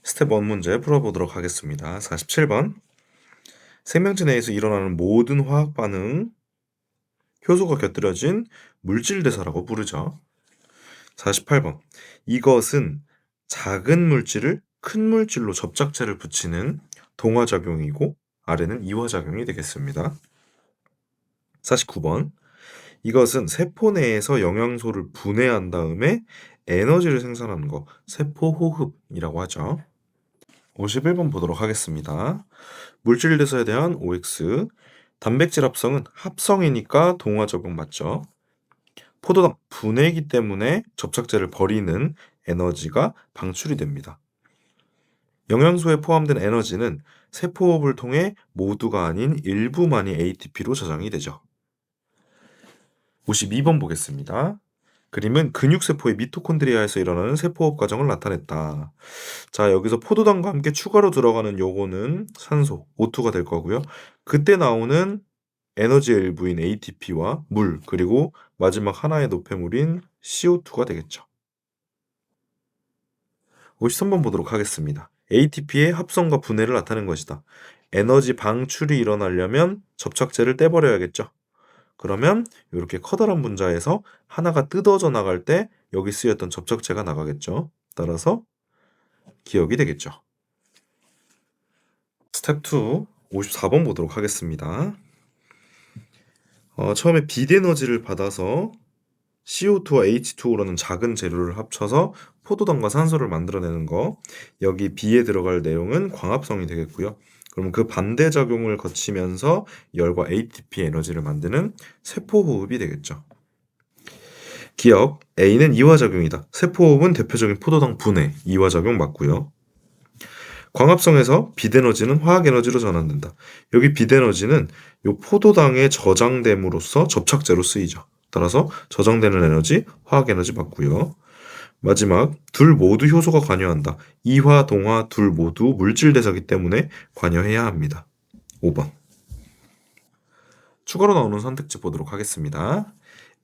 스텝 1 문제 풀어보도록 하겠습니다. 47번. 생명체 내에서 일어나는 모든 화학 반응, 효소가 곁들여진 물질 대사라고 부르죠. 48번. 이것은 작은 물질을 큰 물질로 접착제를 붙이는 동화작용이고 아래는 이화작용이 되겠습니다. 49번. 이것은 세포 내에서 영양소를 분해한 다음에 에너지를 생산하는 거, 세포호흡이라고 하죠. 51번 보도록 하겠습니다. 물질 대사에 대한 OX. 단백질 합성은 합성이니까 동화적용 맞죠? 포도당 분해이기 때문에 접착제를 버리는 에너지가 방출이 됩니다. 영양소에 포함된 에너지는 세포호흡을 통해 모두가 아닌 일부만이 ATP로 저장이 되죠. 52번 보겠습니다. 그림은 근육세포의 미토콘드리아에서 일어나는 세포호흡 과정을 나타냈다. 자, 여기서 포도당과 함께 추가로 들어가는 요거는 산소, O2가 될 거고요. 그때 나오는 에너지의 일부인 ATP와 물, 그리고 마지막 하나의 노폐물인 CO2가 되겠죠. 53번 보도록 하겠습니다. ATP의 합성과 분해를 나타낸 것이다. 에너지 방출이 일어나려면 접착제를 떼버려야겠죠. 그러면 이렇게 커다란 분자에서 하나가 뜯어져 나갈 때 여기 쓰였던 접착제가 나가겠죠. 따라서 기억이 되겠죠. 스텝 2, 54번 보도록 하겠습니다. 처음에 빛에너지를 받아서 CO2와 H2O라는 작은 재료를 합쳐서 포도당과 산소를 만들어내는 거. 여기 B에 들어갈 내용은 광합성이 되겠고요. 그럼 그 반대작용을 거치면서 열과 ATP 에너지를 만드는 세포호흡이 되겠죠. 기억, A는 이화작용이다. 세포호흡은 대표적인 포도당 분해, 이화작용 맞고요. 광합성에서 빛에너지는 화학에너지로 전환된다. 여기 빛에너지는 요 포도당에 저장됨으로써 접착제로 쓰이죠. 따라서 저장되는 에너지, 화학에너지 맞고요. 마지막, 둘 모두 효소가 관여한다. 이화, 동화 둘 모두 물질 대사기 때문에 관여해야 합니다. 5번. 추가로 나오는 선택지 보도록 하겠습니다.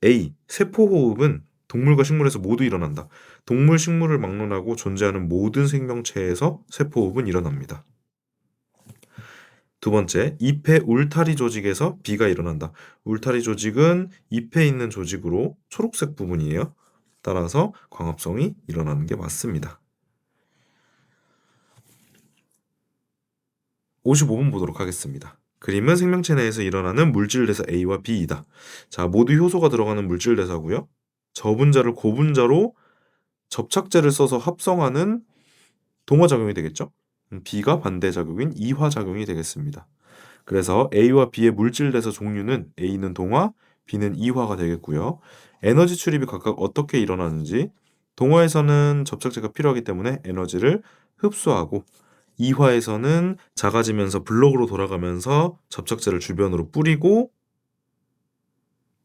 A. 세포호흡은 동물과 식물에서 모두 일어난다. 동물, 식물을 막론하고 존재하는 모든 생명체에서 세포호흡은 일어납니다. 두 번째, 잎의 울타리 조직에서 B가 일어난다. 울타리 조직은 잎에 있는 조직으로 초록색 부분이에요. 따라서 광합성이 일어나는 게 맞습니다. 55번 보도록 하겠습니다. 그림은 생명체 내에서 일어나는 물질 대사 A와 B이다. 자, 모두 효소가 들어가는 물질 대사고요. 저분자를 고분자로 접착제를 써서 합성하는 동화작용이 되겠죠. B가 반대작용인 이화작용이 되겠습니다. 그래서 A와 B의 물질 대사 종류는 A는 동화, B는 이화가 되겠고요. 에너지 출입이 각각 어떻게 일어나는지, 동화에서는 접착제가 필요하기 때문에 에너지를 흡수하고, 이화에서는 작아지면서 블록으로 돌아가면서 접착제를 주변으로 뿌리고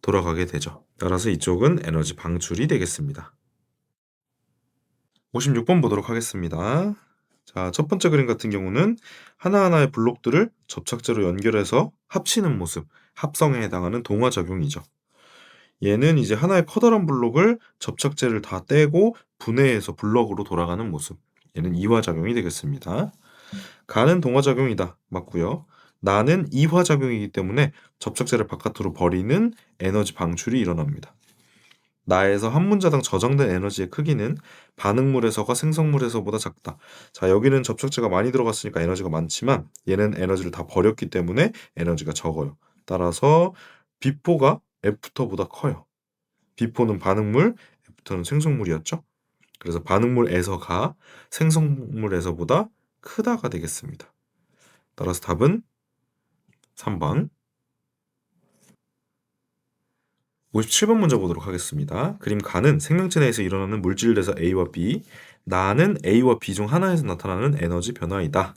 돌아가게 되죠. 따라서 이쪽은 에너지 방출이 되겠습니다. 56번 보도록 하겠습니다. 자, 첫 번째 그림 같은 경우는 하나하나의 블록들을 접착제로 연결해서 합치는 모습, 합성에 해당하는 동화작용이죠. 얘는 이제 하나의 커다란 블록을 접착제를 다 떼고 분해해서 블록으로 돌아가는 모습. 얘는 이화작용이 되겠습니다. 가는 동화작용이다. 맞고요. 나는 이화작용이기 때문에 접착제를 바깥으로 버리는 에너지 방출이 일어납니다. 나에서 한 문자당 저장된 에너지의 크기는 반응물에서가 생성물에서보다 작다. 자, 여기는 접착제가 많이 들어갔으니까 에너지가 많지만 얘는 에너지를 다 버렸기 때문에 에너지가 적어요. 따라서 B4가 F부터보다 커요. B4는 반응물, F부터는 생성물이었죠. 그래서 반응물에서가 생성물에서보다 크다가 되겠습니다. 따라서 답은 3번. 57번 문제 보도록 하겠습니다. 그림 가는 생명체 내에서 일어나는 물질 대사 A와 B, 나는 A와 B 중 하나에서 나타나는 에너지 변화이다.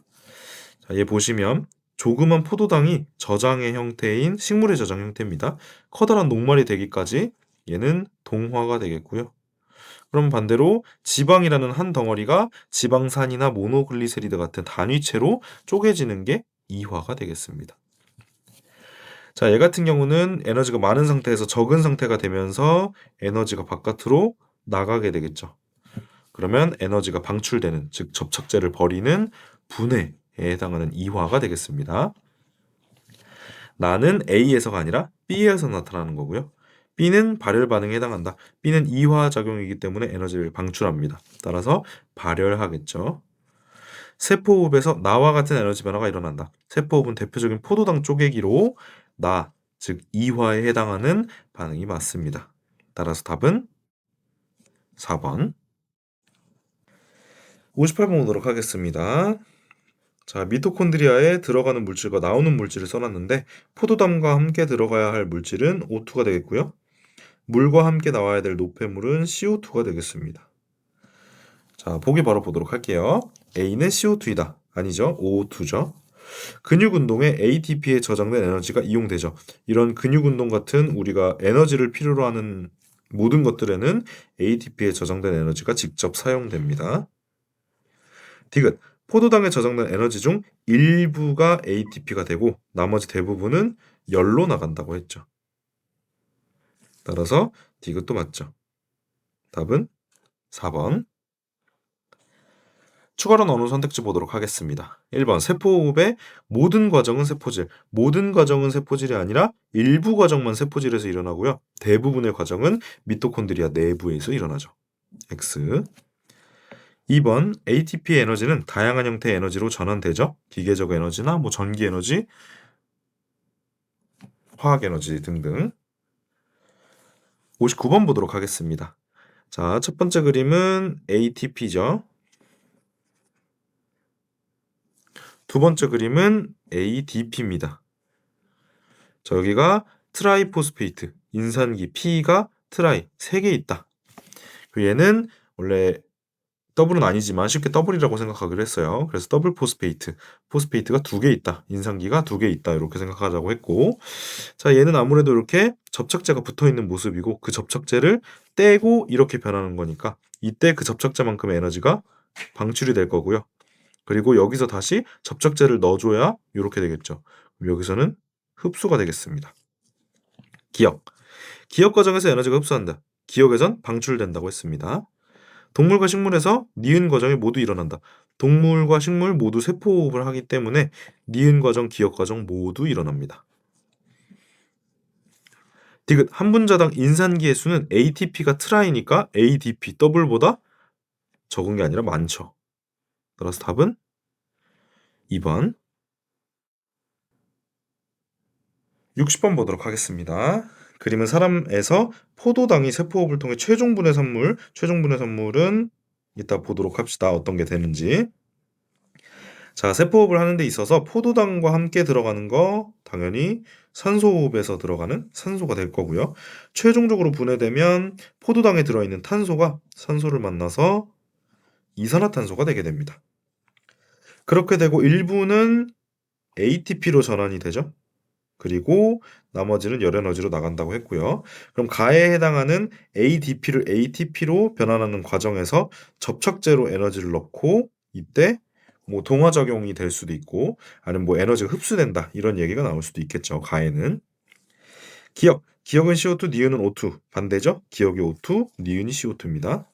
자, 얘 보시면 조그만 포도당이 저장의 형태인 식물의 저장 형태입니다. 커다란 녹말이 되기까지 얘는 동화가 되겠고요. 그럼 반대로 지방이라는 한 덩어리가 지방산이나 모노글리세리드 같은 단위체로 쪼개지는 게 이화가 되겠습니다. 자, 얘 같은 경우는 에너지가 많은 상태에서 적은 상태가 되면서 에너지가 바깥으로 나가게 되겠죠. 그러면 에너지가 방출되는, 즉 접착제를 버리는 분해에 해당하는 이화가 되겠습니다. 나는 A에서가 아니라 B에서 나타나는 거고요. B는 발열 반응에 해당한다. B는 이화작용이기 때문에 에너지를 방출합니다. 따라서 발열하겠죠. 세포호흡에서 나와 같은 에너지 변화가 일어난다. 세포호흡은 대표적인 포도당 쪼개기로 나, 즉 이화에 해당하는 반응이 맞습니다. 따라서 답은 4번. 58번 보도록 하겠습니다. 자, 미토콘드리아에 들어가는 물질과 나오는 물질을 써놨는데 포도당과 함께 들어가야 할 물질은 O2가 되겠고요. 물과 함께 나와야 될 노폐물은 CO2가 되겠습니다. 자, 보기 바로 보도록 할게요. A는 CO2이다. 아니죠. O2죠. 근육 운동에 ATP에 저장된 에너지가 이용되죠. 이런 근육 운동 같은 우리가 에너지를 필요로 하는 모든 것들에는 ATP에 저장된 에너지가 직접 사용됩니다. 디귿. 포도당에 저장된 에너지 중 일부가 ATP가 되고 나머지 대부분은 열로 나간다고 했죠. 따라서 디귿도 맞죠. 답은 4번. 추가로 나오는 선택지 보도록 하겠습니다. 1번 세포호흡의 모든 과정은 세포질. 모든 과정은 세포질이 아니라 일부 과정만 세포질에서 일어나고요. 대부분의 과정은 미토콘드리아 내부에서 일어나죠. X. 2번 ATP 에너지는 다양한 형태의 에너지로 전환되죠. 기계적 에너지나 전기 에너지, 화학 에너지 등등. 59번 보도록 하겠습니다. 자, 첫 번째 그림은 ATP죠. 두 번째 그림은 ADP입니다. 자, 여기가 트라이포스페이트, 인산기 P가 트라이 3개 있다. 얘는 원래 더블은 아니지만 쉽게 더블이라고 생각하기로 했어요. 그래서 더블 포스페이트, 포스페이트가 2개 있다. 인산기가 2개 있다. 이렇게 생각하자고 했고, 자, 얘는 아무래도 이렇게 접착제가 붙어있는 모습이고 그 접착제를 떼고 이렇게 변하는 거니까 이때 그 접착제만큼의 에너지가 방출이 될 거고요. 그리고 여기서 다시 접착제를 넣어줘야 이렇게 되겠죠. 그럼 여기서는 흡수가 되겠습니다. 기억. 기억 과정에서 에너지가 흡수한다. 기억에선 방출된다고 했습니다. 동물과 식물에서 니은 과정이 모두 일어난다. 동물과 식물 모두 세포호흡을 하기 때문에 니은 과정, 기억 과정 모두 일어납니다. 디귿. 한 분자당 인산기의 수는 ATP가 트라이니까 ADP 더블보다 적은 게 아니라 많죠. 따라서 답은 2번. 60번 보도록 하겠습니다. 그림은 사람에서 포도당이 세포호흡을 통해 최종 분해 산물, 최종 분해 산물은 이따 보도록 합시다. 어떤 게 되는지. 자, 세포호흡을 하는 데 있어서 포도당과 함께 들어가는 거 당연히 산소호흡에서 들어가는 산소가 될 거고요. 최종적으로 분해되면 포도당에 들어있는 탄소가 산소를 만나서 이산화탄소가 되게 됩니다. 그렇게 되고 일부는 ATP로 전환이 되죠. 그리고 나머지는 열에너지로 나간다고 했고요. 그럼 가에 해당하는 ADP를 ATP로 변환하는 과정에서 접착제로 에너지를 넣고 이때 동화작용이 될 수도 있고 아니면 에너지가 흡수된다 이런 얘기가 나올 수도 있겠죠. 가에는. 기억. 기억은 CO2, 니은은 O2. 반대죠. 기억이 O2, 니은이 CO2입니다.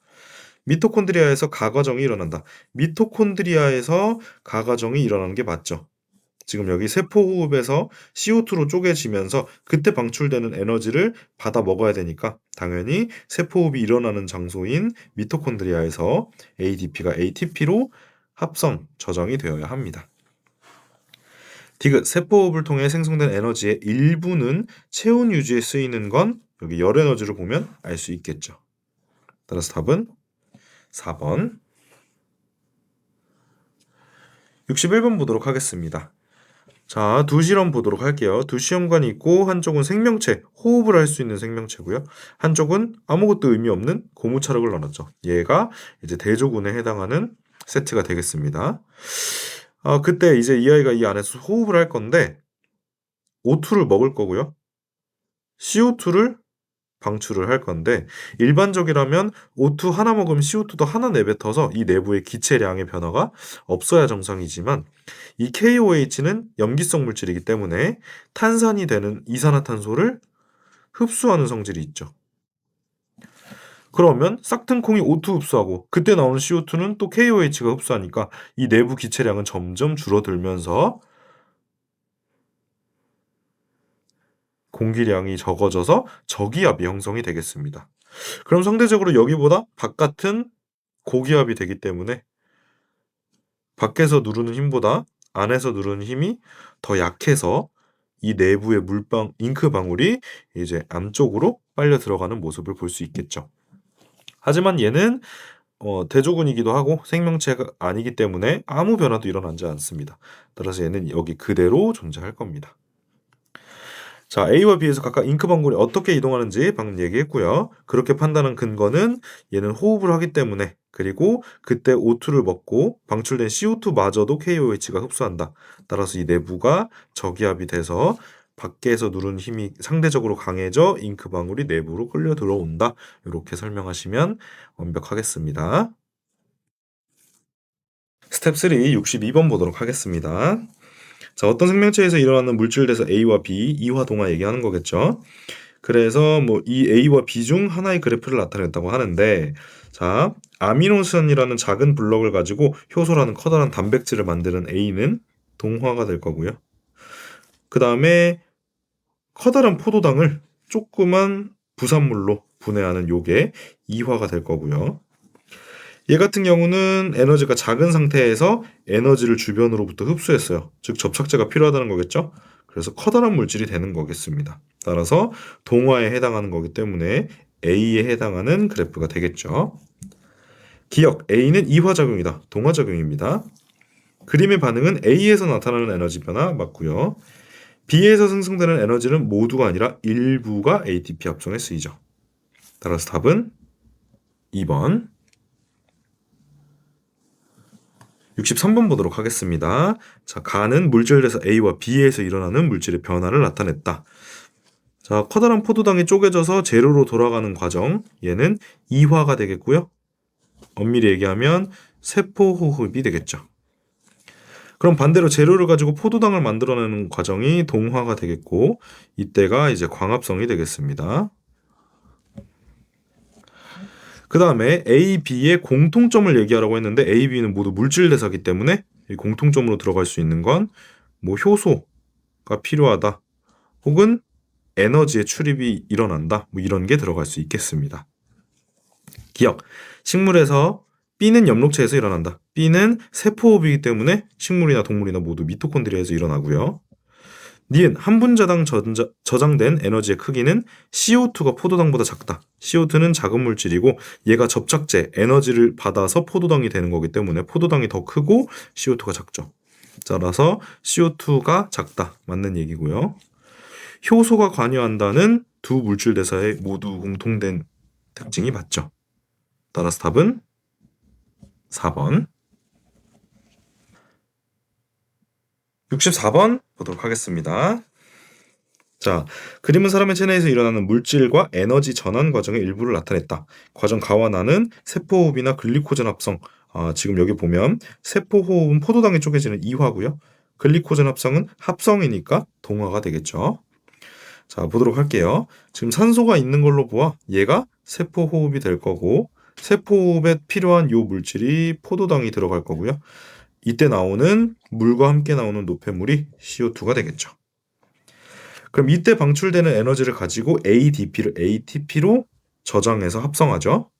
미토콘드리아에서 가과정이 일어난다. 미토콘드리아에서 가과정이 일어나는 게 맞죠. 지금 여기 세포호흡에서 CO2로 쪼개지면서 그때 방출되는 에너지를 받아 먹어야 되니까 당연히 세포호흡이 일어나는 장소인 미토콘드리아에서 ADP가 ATP로 합성, 저장이 되어야 합니다. 디귿. 세포호흡을 통해 생성된 에너지의 일부는 체온 유지에 쓰이는 건 여기 열에너지를 보면 알 수 있겠죠. 따라서 답은 4번. 61번 보도록 하겠습니다. 자, 두 실험 보도록 할게요. 두 시험관이 있고 한쪽은 생명체, 호흡을 할 수 있는 생명체고요. 한쪽은 아무것도 의미 없는 고무차력을 나눴죠. 얘가 이제 대조군에 해당하는 세트가 되겠습니다. 그때 이제 이 아이가 이 안에서 호흡을 할 건데 O2를 먹을 거고요. CO2를 방출을 할 건데 일반적이라면 O2 하나 먹으면 CO2도 하나 내뱉어서 이 내부의 기체량의 변화가 없어야 정상이지만 이 KOH는 염기성 물질이기 때문에 탄산이 되는 이산화탄소를 흡수하는 성질이 있죠. 그러면 싹튼콩이 O2 흡수하고 그때 나오는 CO2는 또 KOH가 흡수하니까 이 내부 기체량은 점점 줄어들면서 공기량이 적어져서 저기압이 형성이 되겠습니다. 그럼 상대적으로 여기보다 바깥은 고기압이 되기 때문에 밖에서 누르는 힘보다 안에서 누르는 힘이 더 약해서 이 내부의 잉크 방울이 이제 안쪽으로 빨려 들어가는 모습을 볼 수 있겠죠. 하지만 얘는 대조군이기도 하고 생명체가 아니기 때문에 아무 변화도 일어나지 않습니다. 따라서 얘는 여기 그대로 존재할 겁니다. 자, A와 B에서 각각 잉크 방울이 어떻게 이동하는지 방금 얘기했고요. 그렇게 판단한 근거는 얘는 호흡을 하기 때문에, 그리고 그때 O2를 먹고 방출된 CO2마저도 KOH가 흡수한다. 따라서 이 내부가 저기압이 돼서 밖에서 누르는 힘이 상대적으로 강해져 잉크 방울이 내부로 끌려 들어온다. 이렇게 설명하시면 완벽하겠습니다. 스텝 3, 62번 보도록 하겠습니다. 자, 어떤 생명체에서 일어나는 물질에서 A와 B, 이화 동화 얘기하는 거겠죠. 그래서 뭐 이 A와 B 중 하나의 그래프를 나타냈다고 하는데, 자, 아미노산이라는 작은 블럭을 가지고 효소라는 커다란 단백질을 만드는 A는 동화가 될 거고요. 그 다음에 커다란 포도당을 조그만 부산물로 분해하는 요게 이화가 될 거고요. 얘 같은 경우는 에너지가 작은 상태에서 에너지를 주변으로부터 흡수했어요. 즉 접착제가 필요하다는 거겠죠. 그래서 커다란 물질이 되는 거겠습니다. 따라서 동화에 해당하는 거기 때문에 A에 해당하는 그래프가 되겠죠. 기억, A는 이화작용이다. 동화작용입니다. 그림의 반응은 A에서 나타나는 에너지 변화 맞고요. B에서 생성되는 에너지는 모두가 아니라 일부가 ATP 합성에 쓰이죠. 따라서 답은 2번. 63번 보도록 하겠습니다. 자, 가는 물질에서 A와 B에서 일어나는 물질의 변화를 나타냈다. 자, 커다란 포도당이 쪼개져서 재료로 돌아가는 과정, 얘는 이화가 되겠고요. 엄밀히 얘기하면 세포호흡이 되겠죠. 그럼 반대로 재료를 가지고 포도당을 만들어내는 과정이 동화가 되겠고, 이때가 이제 광합성이 되겠습니다. 그 다음에 A, B의 공통점을 얘기하라고 했는데 A, B는 모두 물질 대사기 때문에 이 공통점으로 들어갈 수 있는 건 뭐 효소가 필요하다 혹은 에너지의 출입이 일어난다 뭐 이런 게 들어갈 수 있겠습니다. 기억, 식물에서 B는 엽록체에서 일어난다. B는 세포호흡이기 때문에 식물이나 동물이나 모두 미토콘드리아에서 일어나고요. 니은 한 분자당 저장된 에너지의 크기는 CO2가 포도당보다 작다. CO2는 작은 물질이고 얘가 접착제, 에너지를 받아서 포도당이 되는 거기 때문에 포도당이 더 크고 CO2가 작죠. 따라서 CO2가 작다. 맞는 얘기고요. 효소가 관여한다는 두 물질 대사에 모두 공통된 특징이 맞죠. 따라서 답은 4번. 64번 보도록 하겠습니다. 자, 그림은 사람의 체내에서 일어나는 물질과 에너지 전환 과정의 일부를 나타냈다. 과정 가와나는 세포호흡이나 글리코젠 합성. 지금 여기 보면 세포호흡은 포도당이 쪼개지는 이화고요. 글리코젠 합성은 합성이니까 동화가 되겠죠. 자, 보도록 할게요. 지금 산소가 있는 걸로 보아 얘가 세포호흡이 될 거고 세포호흡에 필요한 요 물질이 포도당이 들어갈 거고요. 이때 나오는 물과 함께 나오는 노폐물이 CO2가 되겠죠. 그럼 이때 방출되는 에너지를 가지고 ADP를 ATP로 저장해서 합성하죠.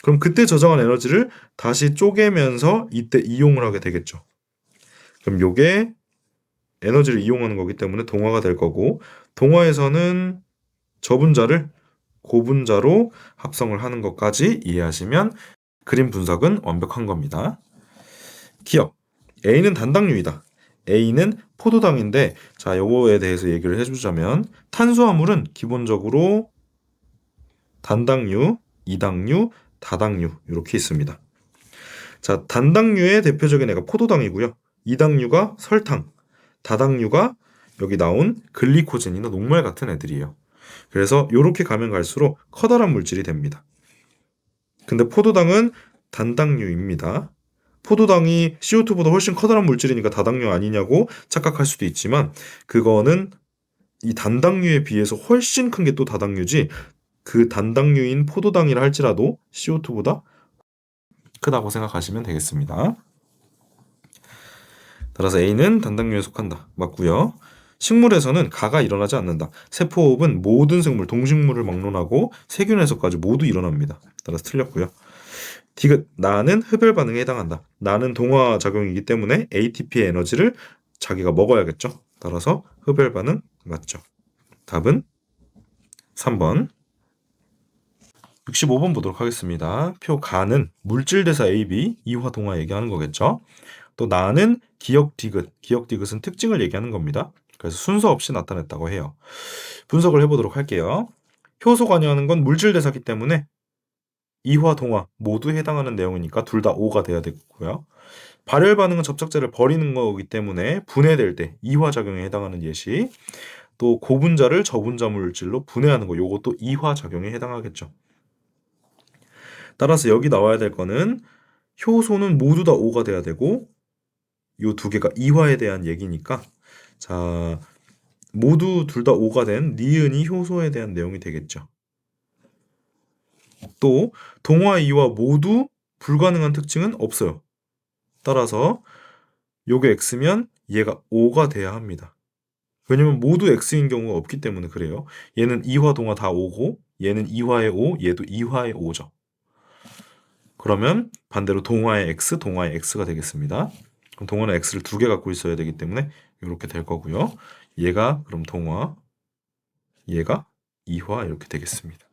그럼 그때 저장한 에너지를 다시 쪼개면서 이때 이용을 하게 되겠죠. 그럼 요게 에너지를 이용하는 거기 때문에 동화가 될 거고 동화에서는 저분자를 고분자로 합성을 하는 것까지 이해하시면 그림 분석은 완벽한 겁니다. 기억, A는 단당류이다. A는 포도당인데 자, 요거에 대해서 얘기를 해주자면 탄수화물은 기본적으로 단당류, 이당류, 다당류 이렇게 있습니다. 자, 단당류의 대표적인 애가 포도당이고요. 이당류가 설탕, 다당류가 여기 나온 글리코젠이나 녹말 같은 애들이에요. 그래서 이렇게 가면 갈수록 커다란 물질이 됩니다. 근데 포도당은 단당류입니다. 포도당이 CO2보다 훨씬 커다란 물질이니까 다당류 아니냐고 착각할 수도 있지만 그거는 이 단당류에 비해서 훨씬 큰 게 또 다당류지 그 단당류인 포도당이라 할지라도 CO2보다 크다고 생각하시면 되겠습니다. 따라서 A는 단당류에 속한다. 맞고요. 식물에서는 가가 일어나지 않는다. 세포호흡은 모든 생물, 동식물을 막론하고 세균에서까지 모두 일어납니다. 따라서 틀렸고요. 디귿, 나는 흡열 반응에 해당한다. 나는 동화 작용이기 때문에 ATP의 에너지를 자기가 먹어야겠죠. 따라서 흡열 반응 맞죠. 답은 3번. 65번 보도록 하겠습니다. 표 가는 물질 대사 AB, 이화 동화 얘기하는 거겠죠. 또 나는 기억 디귿, 기억 디귿은 특징을 얘기하는 겁니다. 그래서 순서 없이 나타냈다고 해요. 분석을 해보도록 할게요. 효소 관여하는 건 물질 대사기 때문에 이화 동화 모두 해당하는 내용이니까 둘 다 O가 돼야 되고요. 발열 반응은 접착제를 버리는 거기 때문에 분해될 때 이화 작용에 해당하는 예시. 또 고분자를 저분자 물질로 분해하는 거, 요것도 이화 작용에 해당하겠죠. 따라서 여기 나와야 될 거는 효소는 모두 다 O가 돼야 되고 요 두 개가 이화에 대한 얘기니까 자 모두 둘 다 O가 된 니은이 효소에 대한 내용이 되겠죠. 또 동화 이화 모두 불가능한 특징은 없어요. 따라서 요게 X면 얘가 O가 돼야 합니다. 왜냐면 모두 X인 경우가 없기 때문에 그래요. 얘는 이화 동화 다 O고 얘는 이화의 O, 얘도 이화의 O죠. 그러면 반대로 동화의 X, 동화의 X가 되겠습니다. 그럼 동화는 X를 두 개 갖고 있어야 되기 때문에 이렇게 될 거고요. 얘가 그럼 동화, 얘가 이화 이렇게 되겠습니다.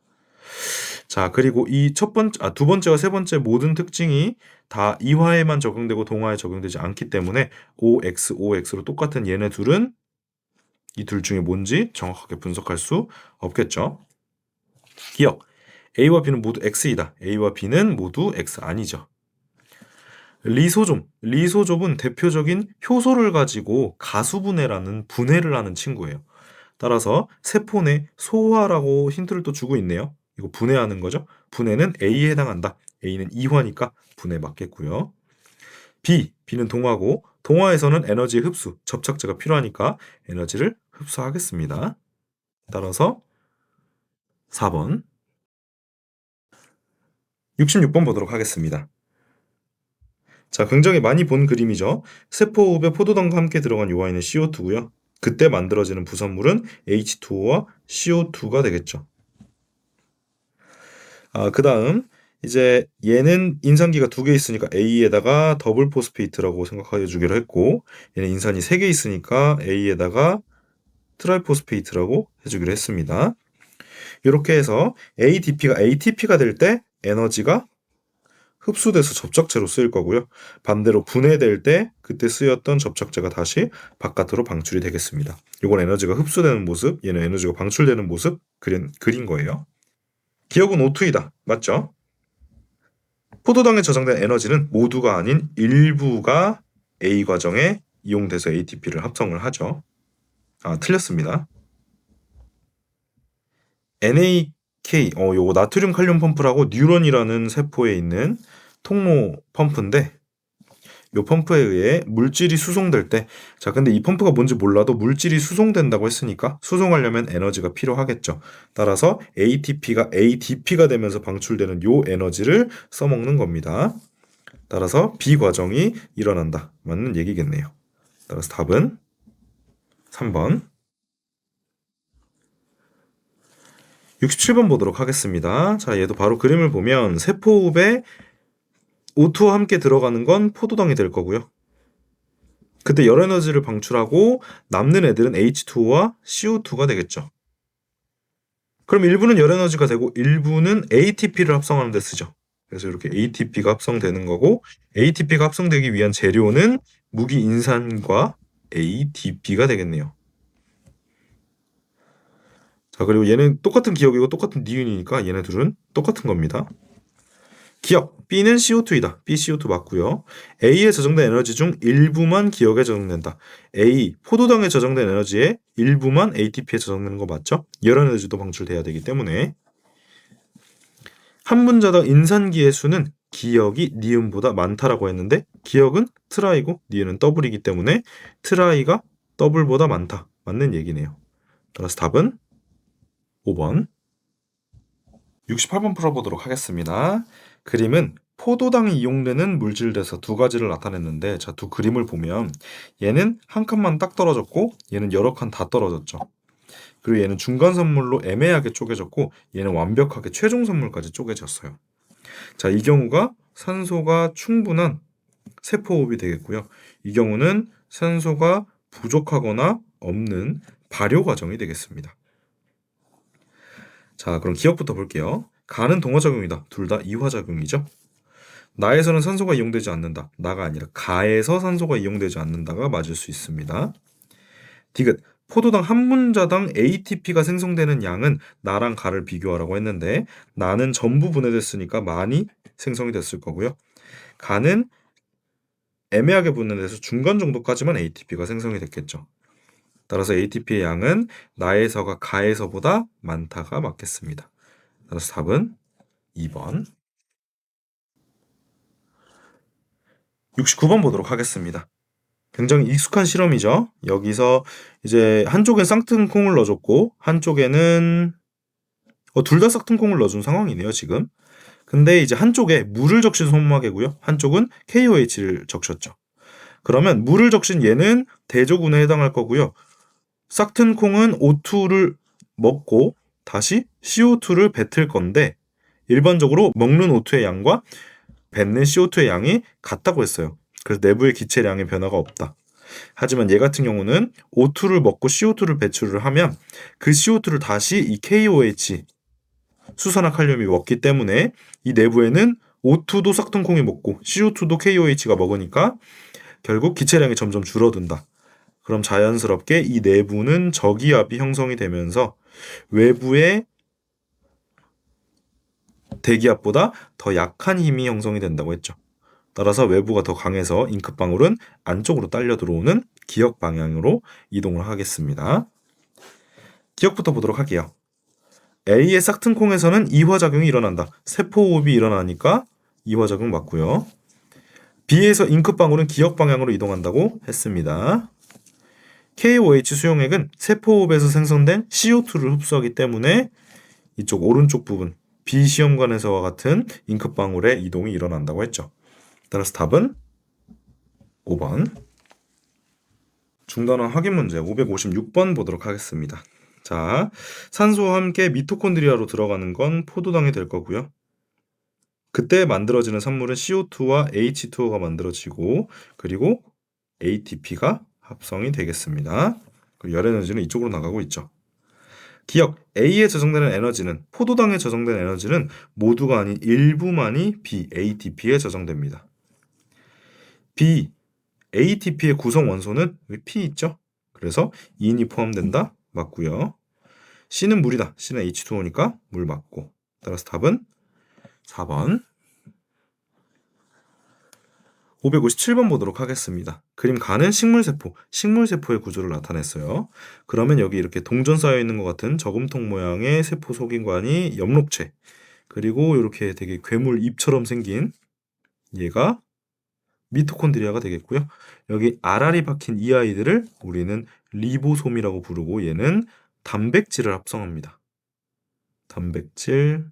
자, 그리고 이 두 번째와 세 번째 모든 특징이 다 이화에만 적용되고 동화에 적용되지 않기 때문에 OX, OX로 똑같은 얘네 둘은 이 둘 중에 뭔지 정확하게 분석할 수 없겠죠. 기억, A와 B는 모두 X이다. A와 B는 모두 X 아니죠. 리소좀은 대표적인 효소를 가지고 가수분해라는 분해를 하는 친구예요. 따라서 세포 내 소화라고 힌트를 또 주고 있네요. 이거 분해하는 거죠. 분해는 A에 해당한다. A는 이화니까 분해 맞겠고요. B는 동화고 동화에서는 에너지 흡수, 접착제가 필요하니까 에너지를 흡수하겠습니다. 따라서 4번. 66번 보도록 하겠습니다. 자, 굉장히 많이 본 그림이죠. 세포호흡에 포도당과 함께 들어간 요아이는 CO2고요. 그때 만들어지는 부산물은 H2O와 CO2가 되겠죠. 그 다음 이제 얘는 인산기가 2개 있으니까 A에다가 더블 포스페이트라고 생각해 주기로 했고 얘는 인산이 3개 있으니까 A에다가 트라이포스페이트라고 해주기로 했습니다. 이렇게 해서 ADP가 ATP가 될 때 에너지가 흡수돼서 접착제로 쓰일 거고요. 반대로 분해될 때 그때 쓰였던 접착제가 다시 바깥으로 방출이 되겠습니다. 이건 에너지가 흡수되는 모습, 얘는 에너지가 방출되는 모습 그린 거예요. 기억은 O2이다. 맞죠? 포도당에 저장된 에너지는 모두가 아닌 일부가 A 과정에 이용돼서 ATP를 합성을 하죠. 틀렸습니다. NAK, 요거 나트륨 칼륨 펌프라고 뉴런이라는 세포에 있는 통로 펌프인데 요 펌프에 의해 물질이 수송될 때 근데 이 펌프가 뭔지 몰라도 물질이 수송된다고 했으니까 수송하려면 에너지가 필요하겠죠. 따라서 ATP가 ADP가 되면서 방출되는 요 에너지를 써먹는 겁니다. 따라서 B 과정이 일어난다. 맞는 얘기겠네요. 따라서 답은 3번. 67번 보도록 하겠습니다. 자, 얘도 바로 그림을 보면 세포호흡에 O2와 함께 들어가는 건 포도당이 될 거고요. 그때 열 에너지를 방출하고 남는 애들은 H2O와 CO2가 되겠죠. 그럼 일부는 열 에너지가 되고 일부는 ATP를 합성하는 데 쓰죠. 그래서 이렇게 ATP가 합성되는 거고 ATP가 합성되기 위한 재료는 무기 인산과 ADP가 되겠네요. 자, 그리고 얘는 똑같은 기억이고 똑같은 니은이니까 얘네 둘은 똑같은 겁니다. 기억, B는 CO2이다. B CO2 맞고요. A에 저장된 에너지 중 일부만 기억에 저장된다. A, 포도당에 저장된 에너지의 일부만 ATP에 저장되는 거 맞죠? 열 에너지도 방출돼야 되기 때문에 한 분자당 인산기의 수는 기억이 니은보다 많다라고 했는데 기억은 트라이고 니은은 더블이기 때문에 트라이가 더블보다 많다. 맞는 얘기네요. 따라서 답은 5번. 68번 풀어보도록 하겠습니다. 그림은 포도당이 이용되는 물질에서 두 가지를 나타냈는데, 자, 두 그림을 보면 얘는 한 칸만 딱 떨어졌고 얘는 여러 칸 다 떨어졌죠. 그리고 얘는 중간 선물로 애매하게 쪼개졌고 얘는 완벽하게 최종 선물까지 쪼개졌어요. 자, 이 경우가 산소가 충분한 세포호흡이 되겠고요. 이 경우는 산소가 부족하거나 없는 발효 과정이 되겠습니다. 자, 그럼 기억부터 볼게요. 가는 동화작용이다. 둘 다 이화작용이죠. 나에서는 산소가 이용되지 않는다. 나가 아니라 가에서 산소가 이용되지 않는다가 맞을 수 있습니다. 디귿, 포도당 한 분자당 ATP가 생성되는 양은 나랑 가를 비교하라고 했는데 나는 전부 분해됐으니까 많이 생성이 됐을 거고요. 가는 애매하게 분해돼서 중간 정도까지만 ATP가 생성이 됐겠죠. 따라서 ATP의 양은 나에서가 가에서보다 많다가 맞겠습니다. 따라서 답은 2번. 69번 보도록 하겠습니다. 굉장히 익숙한 실험이죠. 여기서 이제 한쪽엔 쌍통콩을 넣어줬고 한쪽에는 둘 다 쌍통콩을 넣어준 상황이네요, 지금. 근데 이제 한쪽에 물을 적신 손목이고요. 한쪽은 KOH를 적셨죠. 그러면 물을 적신 얘는 대조군에 해당할 거고요. 싹튼콩은 O2를 먹고 다시 CO2를 뱉을 건데 일반적으로 먹는 O2의 양과 뱉는 CO2의 양이 같다고 했어요. 그래서 내부의 기체량의 변화가 없다. 하지만 얘 같은 경우는 O2를 먹고 CO2를 배출을 하면 그 CO2를 다시 이 KOH 수산화칼륨이 먹기 때문에 이 내부에는 O2도 싹퉁콩이 먹고 CO2도 KOH가 먹으니까 결국 기체량이 점점 줄어든다. 그럼 자연스럽게 이 내부는 저기압이 형성이 되면서 외부의 대기압보다 더 약한 힘이 형성이 된다고 했죠. 따라서 외부가 더 강해서 잉크방울은 안쪽으로 딸려 들어오는 기역 방향으로 이동을 하겠습니다. 기역부터 보도록 할게요. A의 싹튼콩에서는 이화작용이 일어난다. 세포호흡이 일어나니까 이화작용 맞고요. B에서 잉크방울은 기역 방향으로 이동한다고 했습니다. KOH 수용액은 세포호흡에서 생성된 CO2를 흡수하기 때문에 이쪽 오른쪽 부분 B 시험관에서와 같은 잉크방울의 이동이 일어난다고 했죠. 따라서 답은 5번. 중단원 확인 문제 556번 보도록 하겠습니다. 자, 산소와 함께 미토콘드리아로 들어가는 건 포도당이 될 거고요. 그때 만들어지는 산물은 CO2와 H2O가 만들어지고 그리고 ATP가 합성이 되겠습니다. 그리고 열 에너지는 이쪽으로 나가고 있죠. 기억, A에 저장되는 에너지는 포도당에 저장된 에너지는 모두가 아닌 일부만이 B, ATP에 저장됩니다. B, ATP의 구성 원소는 여기 P 있죠? 그래서 2인이 포함된다? 맞고요. C는 물이다. C는 H2O니까 물 맞고. 따라서 답은 4번. 557번 보도록 하겠습니다. 그림 가는 식물세포, 식물세포의 구조를 나타냈어요. 그러면 여기 이렇게 동전 쌓여 있는 것 같은 저금통 모양의 세포 속인관이 엽록체, 그리고 이렇게 되게 괴물 잎처럼 생긴 얘가 미토콘드리아가 되겠고요. 여기 알알이 박힌 이 아이들을 우리는 리보솜이라고 부르고 얘는 단백질을 합성합니다. 단백질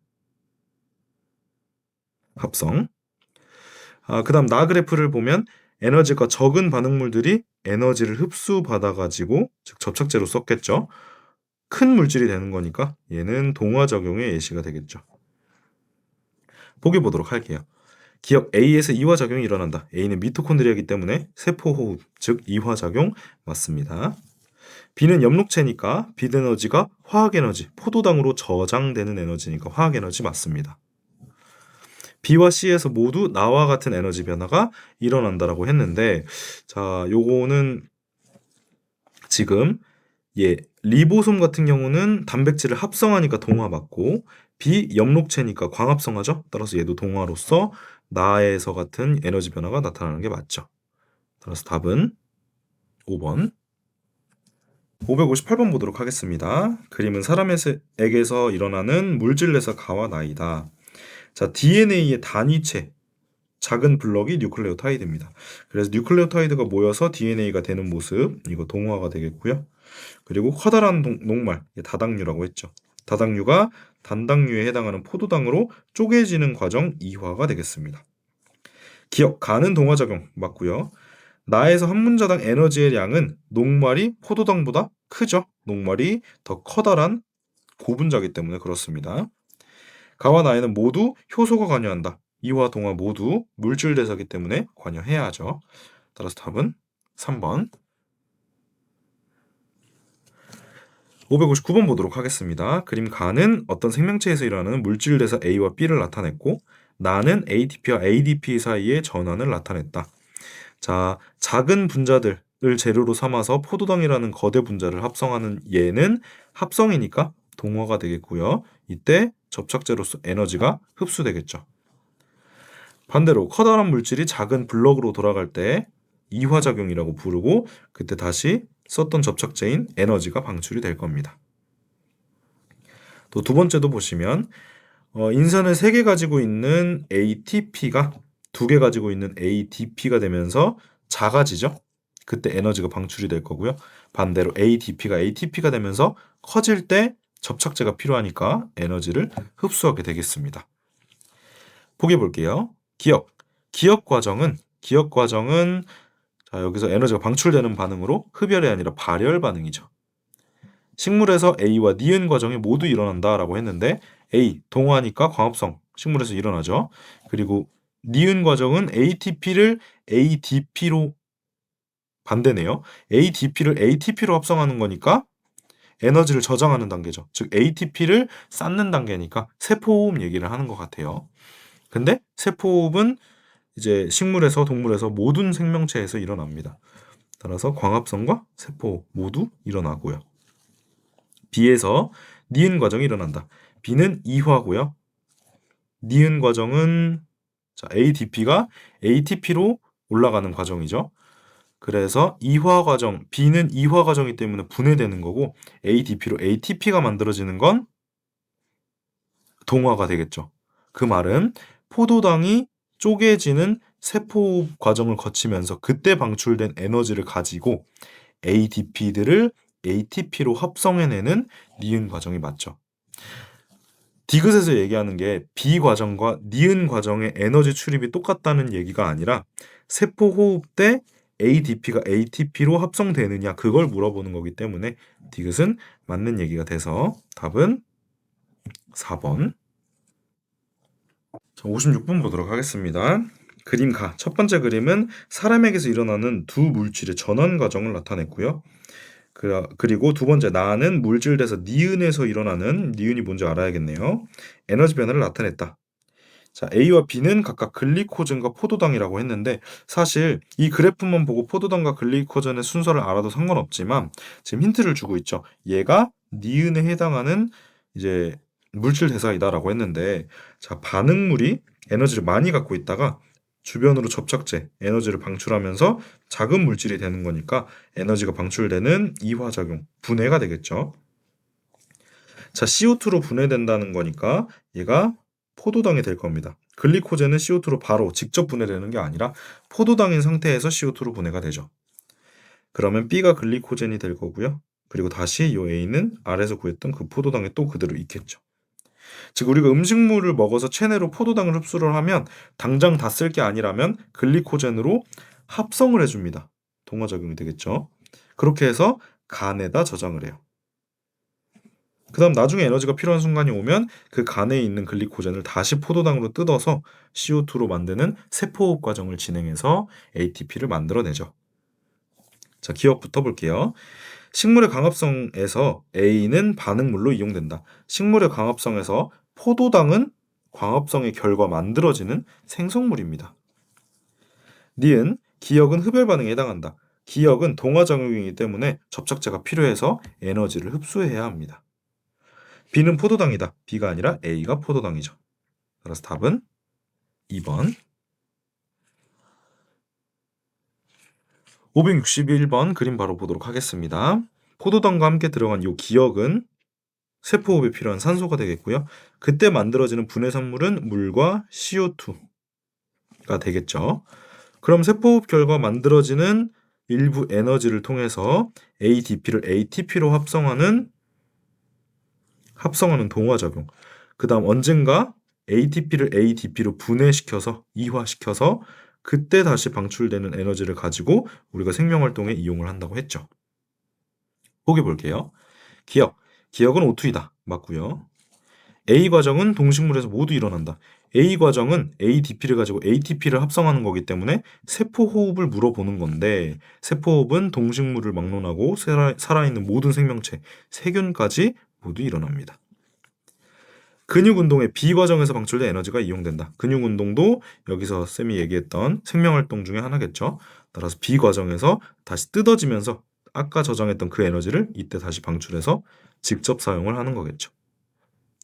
합성. 그 다음 나 그래프를 보면 에너지가 적은 반응물들이 에너지를 흡수받아가지고 즉 접착제로 썼겠죠. 큰 물질이 되는 거니까 얘는 동화작용의 예시가 되겠죠. 보기 보도록 할게요. 기억 A에서 이화작용이 일어난다. A는 미토콘드리아이기 때문에 세포호흡, 즉 이화작용 맞습니다. B는 엽록체니까 빛에너지가 화학에너지, 포도당으로 저장되는 에너지니까 화학에너지 맞습니다. B와 C에서 모두 나와 같은 에너지 변화가 일어난다라고 했는데 자, 요거는 지금 리보솜 같은 경우는 단백질을 합성하니까 동화 맞고 B 엽록체니까 광합성하죠. 따라서 얘도 동화로서 나에서 같은 에너지 변화가 나타나는 게 맞죠. 따라서 답은 5번. 558번 보도록 하겠습니다. 그림은 사람에게서 일어나는 물질에서 가와 나이다. 자, DNA의 단위체, 작은 블럭이 뉴클레오타이드입니다. 그래서 뉴클레오타이드가 모여서 DNA가 되는 모습, 이거 동화가 되겠고요. 그리고 커다란 녹말, 다당류라고 했죠. 다당류가 단당류에 해당하는 포도당으로 쪼개지는 과정 이화가 되겠습니다. 기억, 가는 동화작용 맞고요. 나에서 한 문자당 에너지의 양은 녹말이 포도당보다 크죠. 녹말이 더 커다란 고분자이기 때문에 그렇습니다. 가와 나에는 모두 효소가 관여한다. 이와 동화 모두 물질 대사이기 때문에 관여해야 하죠. 따라서 답은 3번. 559번 보도록 하겠습니다. 그림 가는 어떤 생명체에서 일어나는 물질 대사 A와 B를 나타냈고 나는 ATP와 ADP 사이의 전환을 나타냈다. 자, 작은 분자들을 재료로 삼아서 포도당이라는 거대 분자를 합성하는 얘는 합성이니까 동화가 되겠고요. 이때 접착제로서 에너지가 흡수되겠죠. 반대로 커다란 물질이 작은 블럭으로 돌아갈 때 이화작용이라고 부르고 그때 다시 썼던 접착제인 에너지가 방출이 될 겁니다. 또 두 번째도 보시면 인산을 3개 가지고 있는 ATP가 2개 가지고 있는 ADP가 되면서 작아지죠. 그때 에너지가 방출이 될 거고요. 반대로 ADP가 ATP가 되면서 커질 때 접착제가 필요하니까 에너지를 흡수하게 되겠습니다. 보기 볼게요. 기억 과정은 자, 여기서 에너지가 방출되는 반응으로 흡열이 아니라 발열 반응이죠. 식물에서 A와 니은 과정이 모두 일어난다라고 했는데 A, 동화니까 광합성, 식물에서 일어나죠. 그리고 니은 과정은 ATP를 ADP로 반대네요. ADP를 ATP로 합성하는 거니까 에너지를 저장하는 단계죠. 즉 ATP를 쌓는 단계니까 세포호흡 얘기를 하는 것 같아요. 근데 세포호흡은 이제 식물에서 동물에서 모든 생명체에서 일어납니다. 따라서 광합성과 세포호흡 모두 일어나고요. B에서 니은 과정이 일어난다. B는 이화고요. 니은 과정은 자, ADP가 ATP로 올라가는 과정이죠. 그래서 이화 과정, B는 이화 과정이기 때문에 분해되는 거고 ADP로 ATP가 만들어지는 건 동화가 되겠죠. 그 말은 포도당이 쪼개지는 세포 과정을 거치면서 그때 방출된 에너지를 가지고 ADP들을 ATP로 합성해내는 니은 과정이 맞죠. 디귿에서 얘기하는 게 B 과정과 니은 과정의 에너지 출입이 똑같다는 얘기가 아니라 세포 호흡 때 ADP가 ATP로 합성되느냐 그걸 물어보는 거기 때문에 디귿은 맞는 얘기가 돼서 답은 4번. 56번 보도록 하겠습니다. 그림 가. 첫 번째 그림은 사람에게서 일어나는 두 물질의 전환 과정을 나타냈고요. 그리고 두 번째 나는 물질에서 니은에서 일어나는 니은이 뭔지 알아야겠네요. 에너지 변화를 나타냈다. 자, A와 B는 각각 글리코젠과 포도당이라고 했는데 사실 이 그래프만 보고 포도당과 글리코젠의 순서를 알아도 상관없지만 지금 힌트를 주고 있죠. 얘가 니은에 해당하는 이제 물질 대사이다라고 했는데 자, 반응물이 에너지를 많이 갖고 있다가 주변으로 접착제, 에너지를 방출하면서 작은 물질이 되는 거니까 에너지가 방출되는 이화작용, 분해가 되겠죠. 자, CO2로 분해된다는 거니까 얘가 포도당이 될 겁니다. 글리코젠은 CO2로 바로 직접 분해되는 게 아니라 포도당인 상태에서 CO2로 분해가 되죠. 그러면 B가 글리코젠이 될 거고요. 그리고 다시 이 A는 아래에서 구했던 그 포도당에 또 그대로 있겠죠. 즉 우리가 음식물을 먹어서 체내로 포도당을 흡수를 하면 당장 다 쓸 게 아니라면 글리코젠으로 합성을 해줍니다. 동화작용이 되겠죠. 그렇게 해서 간에다 저장을 해요. 그 다음 나중에 에너지가 필요한 순간이 오면 그 간에 있는 글리코젠을 다시 포도당으로 뜯어서 CO2로 만드는 세포호흡 과정을 진행해서 ATP를 만들어내죠. 자, 기억부터 볼게요. 식물의 광합성에서 A는 반응물로 이용된다. 식물의 광합성에서 포도당은 광합성의 결과 만들어지는 생성물입니다. 니은, 기억은 흡열 반응에 해당한다. 기억은 동화작용이기 때문에 접착제가 필요해서 에너지를 흡수해야 합니다. B는 포도당이다. B가 아니라 A가 포도당이죠. 따라서 답은 2번. 561번 그림 바로 보도록 하겠습니다. 포도당과 함께 들어간 이 기억은 세포호흡에 필요한 산소가 되겠고요. 그때 만들어지는 분해 산물은 물과 CO2가 되겠죠. 그럼 세포호흡 결과 만들어지는 일부 에너지를 통해서 ADP를 ATP로 합성하는 합성하는 동화작용. 그 다음 언젠가 ATP를 ADP로 분해시켜서 이화시켜서 그때 다시 방출되는 에너지를 가지고 우리가 생명활동에 이용을 한다고 했죠. 보기 볼게요. 기억. 기억은 O2이다. 맞고요. A 과정은 동식물에서 모두 일어난다. A 과정은 ADP를 가지고 ATP를 합성하는 거기 때문에 세포호흡을 물어보는 건데 세포호흡은 동식물을 막론하고 살아있는 모든 생명체, 세균까지 모두 일어납니다. 근육운동의 B 과정에서 방출된 에너지가 이용된다. 근육운동도 여기서 쌤이 얘기했던 생명활동 중에 하나겠죠. 따라서 B 과정에서 다시 뜯어지면서 아까 저장했던 그 에너지를 이때 다시 방출해서 직접 사용을 하는 거겠죠.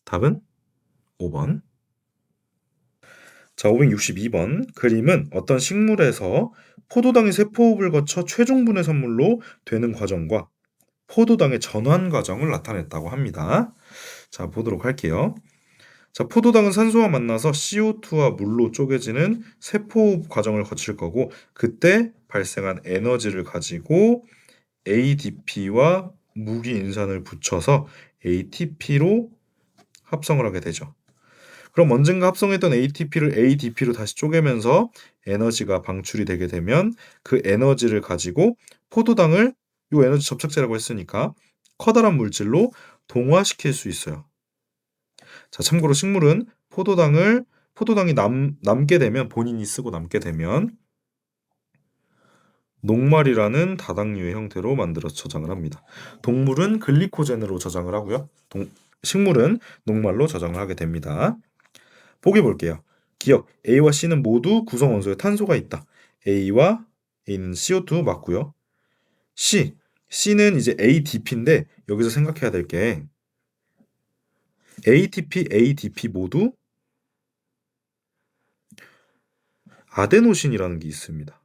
답은 5번. 자, 562번. 그림은 어떤 식물에서 포도당이 세포호흡을 거쳐 최종분해 선물로 되는 과정과 포도당의 전환 과정을 나타냈다고 합니다. 자, 보도록 할게요. 자, 포도당은 산소와 만나서 CO2와 물로 쪼개지는 세포호흡 과정을 거칠 거고 그때 발생한 에너지를 가지고 ADP와 무기인산을 붙여서 ATP로 합성을 하게 되죠. 그럼 언젠가 합성했던 ATP를 ADP로 다시 쪼개면서 에너지가 방출이 되게 되면 그 에너지를 가지고 포도당을 이 에너지 접착제라고 했으니까 커다란 물질로 동화시킬 수 있어요. 자, 참고로 식물은 포도당이 남게 되면 본인이 쓰고 남게 되면 녹말이라는 다당류의 형태로 만들어서 저장을 합니다. 동물은 글리코젠으로 저장을 하고요. 식물은 녹말로 저장을 하게 됩니다. 보기 볼게요. 기억, A와 C는 모두 구성 원소에 탄소가 있다. A는 CO2 맞고요. C는 이제 ADP인데 여기서 생각해야 될 게 ATP, ADP 모두 아데노신이라는 게 있습니다.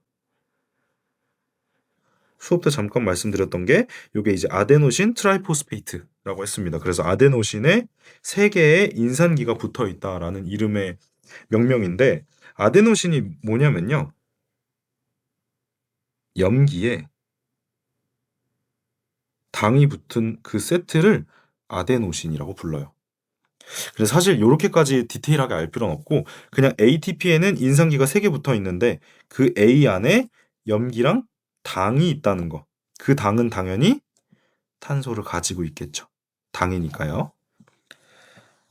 수업 때 잠깐 말씀드렸던 게 이게 이제 아데노신 트라이포스페이트라고 했습니다. 그래서 아데노신에 3개의 인산기가 붙어 있다라는 이름의 명명인데 아데노신이 뭐냐면요. 염기에 당이 붙은 그 세트를 아데노신이라고 불러요. 그래서 사실 이렇게까지 디테일하게 알 필요는 없고 그냥 ATP에는 인산기가 3개 붙어 있는데 그 A 안에 염기랑 당이 있다는 거. 그 당은 당연히 탄소를 가지고 있겠죠. 당이니까요.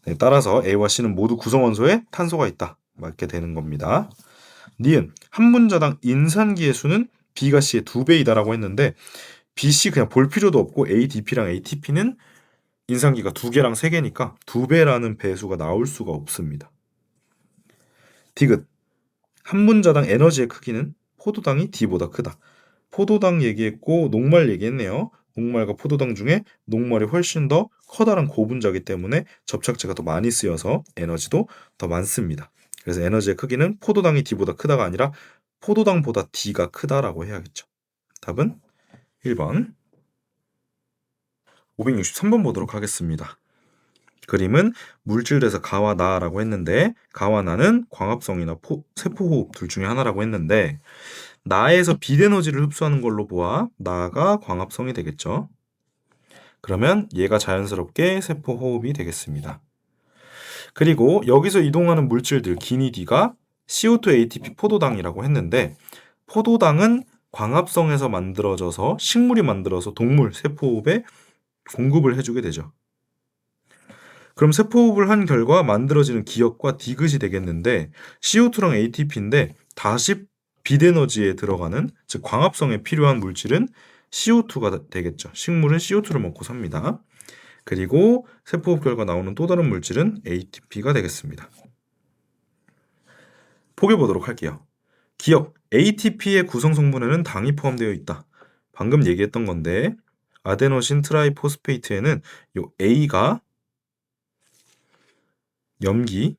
네, 따라서 A와 C는 모두 구성원소에 탄소가 있다. 맞게 되는 겁니다. 니은 한 분자당 인산기의 수는 B가 C의 2배이다라고 했는데 B, C 그냥 볼 필요도 없고 ADP랑 ATP는 인산기가 2개랑 3개니까 2배라는 배수가 나올 수가 없습니다. 디귿 한 분자당 에너지의 크기는 포도당이 D보다 크다. 포도당 얘기했고 녹말 얘기했네요. 녹말과 포도당 중에 녹말이 훨씬 더 커다란 고분자이기 때문에 접착제가 더 많이 쓰여서 에너지도 더 많습니다. 그래서 에너지의 크기는 포도당이 D보다 크다가 아니라 포도당보다 D가 크다라고 해야겠죠. 답은 1번. 563번 보도록 하겠습니다. 그림은 물질에서 가와 나라고 했는데 가와 나는 광합성이나 세포호흡 둘 중에 하나라고 했는데 나에서 빛에너지를 흡수하는 걸로 보아 나가 광합성이 되겠죠. 그러면 얘가 자연스럽게 세포호흡이 되겠습니다. 그리고 여기서 이동하는 물질들 기니 D가 CO2 ATP 포도당이라고 했는데 포도당은 광합성에서 만들어져서 식물이 만들어서 동물 세포호흡에 공급을 해주게 되죠. 그럼 세포호흡을 한 결과 만들어지는 기억과 디귿이 되겠는데 CO2랑 ATP인데 다시 빛에너지에 들어가는 즉 광합성에 필요한 물질은 CO2가 되겠죠. 식물은 CO2를 먹고 삽니다. 그리고 세포호흡 결과 나오는 또 다른 물질은 ATP가 되겠습니다. 보게 보도록 할게요. 기억, ATP의 구성 성분에는 당이 포함되어 있다. 방금 얘기했던 건데 아데노신 트라이포스페이트에는 이 A가 염기,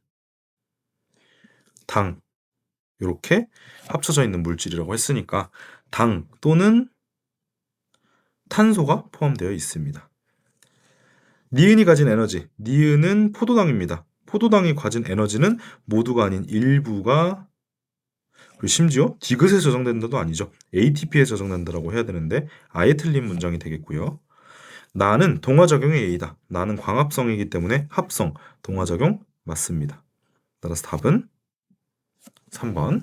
당 이렇게 합쳐져 있는 물질이라고 했으니까 당 또는 탄소가 포함되어 있습니다. 니은이 가진 에너지, 니은은 포도당입니다. 포도당이 가진 에너지는 모두가 아닌 일부가 그리고 심지어 디귿에 저장된다도 아니죠. ATP에 저장된다라고 해야 되는데 아예 틀린 문장이 되겠고요. 나는 동화작용의 A다. 나는 광합성이기 때문에 합성, 동화작용 맞습니다. 따라서 답은 3번.